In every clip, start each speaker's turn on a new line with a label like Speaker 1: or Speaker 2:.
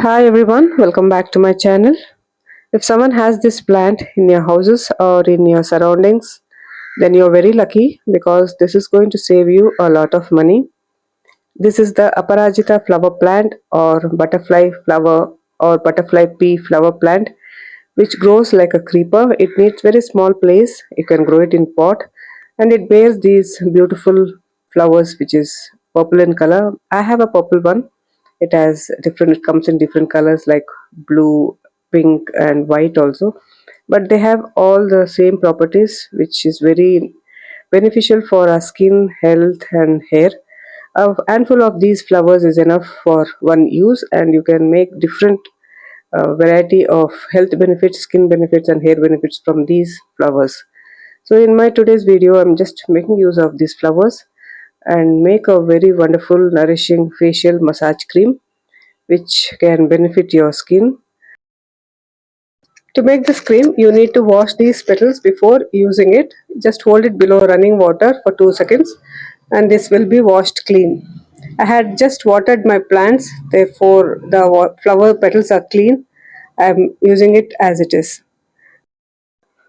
Speaker 1: Hi everyone, welcome back to my channel. If someone has this plant in your houses or in your surroundings, then you're very lucky because this is going to save you a lot of money. This is the Aparajita flower plant or butterfly flower or butterfly pea flower plant which grows like a creeper. It needs very small place. You can grow it in pot and it bears these beautiful flowers which is purple in color. I have a purple one. It comes in different colors like blue, pink and white also. But they have all the same properties which is very beneficial for our skin, health and hair. A handful of these flowers is enough for one use and you can make different variety of health benefits, skin benefits and hair benefits from these flowers. So in my today's video, I'm just making use of these flowers and make a very wonderful nourishing facial massage cream which can benefit your skin. To make this cream, you need to wash these petals before using it. Just hold it below running water for 2 seconds and this will be washed clean. I had just watered my plants, therefore the flower petals are clean. I'm using it as it is.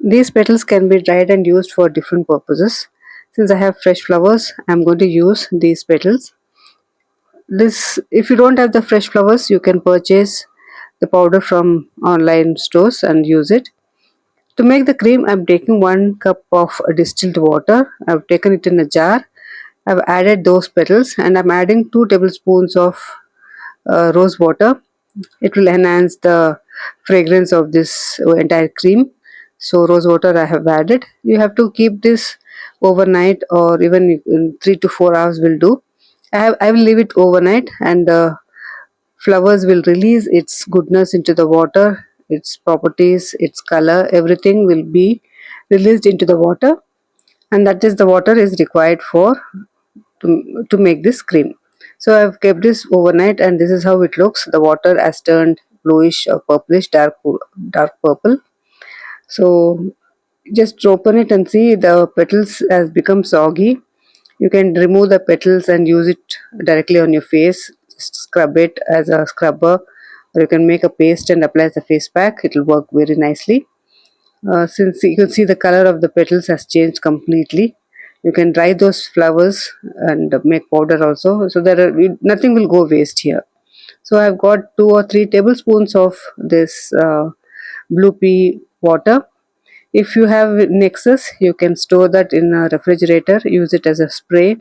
Speaker 1: These petals can be dried and used for different purposes. Since I have fresh flowers, I'm going to use these petals. This, if you don't have the fresh flowers, you can purchase the powder from online stores and use it. To make the cream, I'm taking 1 cup of distilled water. I've taken it in a jar. I've added those petals and I'm adding 2 tablespoons of rose water. It will enhance the fragrance of this entire cream. So rose water I have added. You have to keep this overnight or even in 3 to 4 hours will do. I will leave it overnight and the flowers will release its goodness into the water, its properties, its color, everything will be released into the water, and that is the water is required for to make this cream. So I've kept this overnight and this is how it looks. The water has turned bluish or purplish, dark purple. So just open it and see the petals has become soggy. You can remove the petals and use it directly on your face. Just scrub it as a scrubber, or you can make a paste and apply as a face pack. It will work very nicely. Since you can see the color of the petals has changed completely, you can dry those flowers and make powder also. So nothing will go waste here. So I've got 2 or 3 tablespoons of this blue pea water. If you have Nexus, you can store that in a refrigerator, use it as a spray.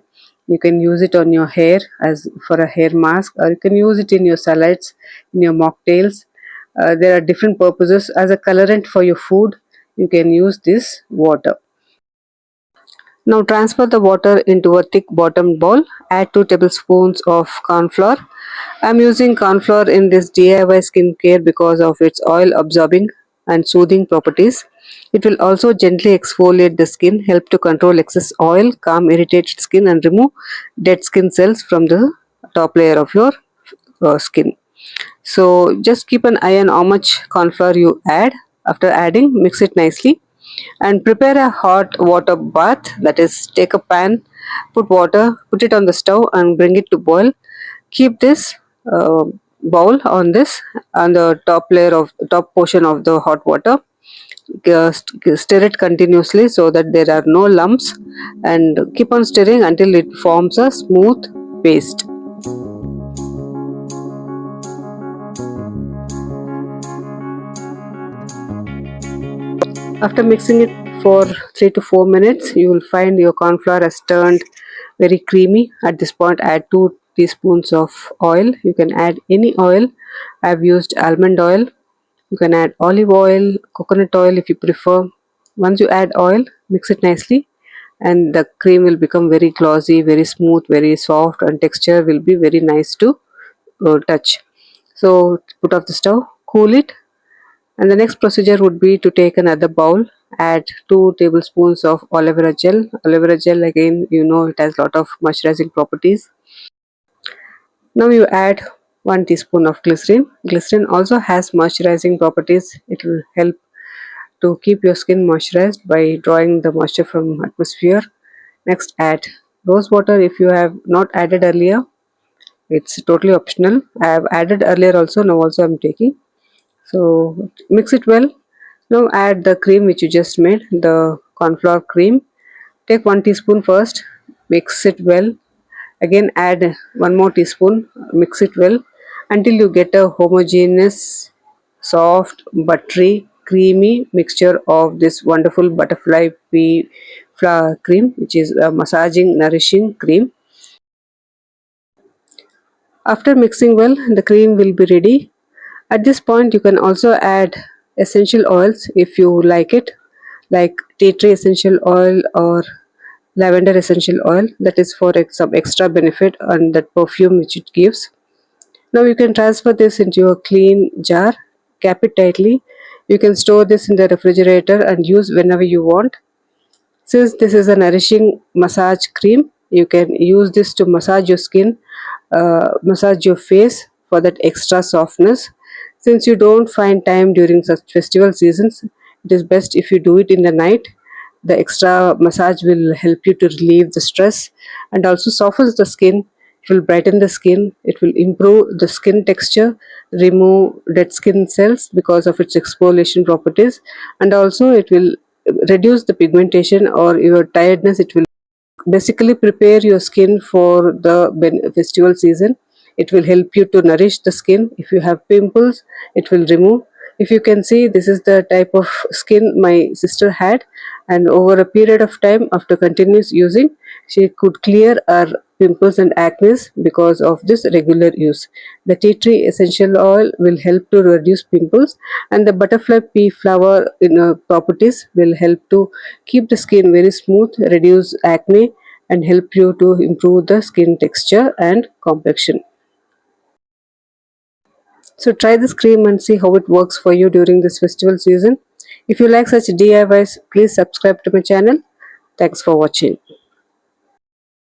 Speaker 1: You can use it on your hair as for a hair mask, or you can use it in your salads, in your mocktails. There are different purposes. As a colorant for your food, you can use this water. Now transfer the water into a thick bottomed bowl. Add 2 tablespoons of corn flour. I'm using corn flour in this DIY skincare because of its oil absorbing and soothing properties. It will also gently exfoliate the skin, help to control excess oil, calm irritated skin and remove dead skin cells from the top layer of your skin. So just keep an eye on how much corn flour you add. After adding, mix it nicely and prepare a hot water bath. That is, take a pan, put water, put it on the stove and bring it to boil. Keep this bowl on the top portion of the hot water. Stir it continuously so that there are no lumps and keep on stirring until it forms a smooth paste. After mixing it for 3 to 4 minutes, you will find your corn flour has turned very creamy. At this point, add 2 teaspoons of oil. You can add any oil. I've used almond oil. You can add olive oil, coconut oil if you prefer. Once you add oil, mix it nicely and the cream will become very glossy, very smooth, very soft and texture will be very nice to touch. So put off the stove, cool it, and the next procedure would be to take another bowl, add 2 tablespoons of aloe vera gel. Aloe vera gel, again, you know, it has a lot of moisturizing properties. Now you add 1 teaspoon of glycerin. Glycerin also has moisturizing properties. It will help to keep your skin moisturized by drawing the moisture from atmosphere. Next, add rose water if you have not added earlier. It's totally optional. I have added earlier also, now also I'm taking. So mix it well. Now add the cream which you just made, the cornflour cream. Take 1 teaspoon first, mix it well. Again add 1 more teaspoon, mix it well until you get a homogeneous, soft, buttery, creamy mixture of this wonderful butterfly pea flour cream, which is a massaging, nourishing cream. After mixing well, the cream will be ready. At this point, you can also add essential oils if you like it, like tea tree essential oil or lavender essential oil, that is for some extra benefit and that perfume which it gives. Now you can transfer this into a clean jar, cap it tightly. You can store this in the refrigerator and use whenever you want. Since this is a nourishing massage cream, you can use this to massage your skin, massage your face for that extra softness. Since you don't find time during such festival seasons, it is best if you do it in the night. The extra massage will help you to relieve the stress and also softens the skin. It will brighten the skin. It will improve the skin texture, remove dead skin cells because of its exfoliation properties, and also it will reduce the pigmentation or your tiredness. It will basically prepare your skin for the festival season. It will help you to nourish the skin. If you have pimples, it will remove. If you can see, this is the type of skin my sister had, and over a period of time after continuous using, she could clear her pimples and acne because of this regular use. The tea tree essential oil will help to reduce pimples, and the butterfly pea flower properties will help to keep the skin very smooth, reduce acne, and help you to improve the skin texture and complexion. So try this cream and see how it works for you during this festival season. If you like such DIYs, please subscribe to my channel. Thanks for watching.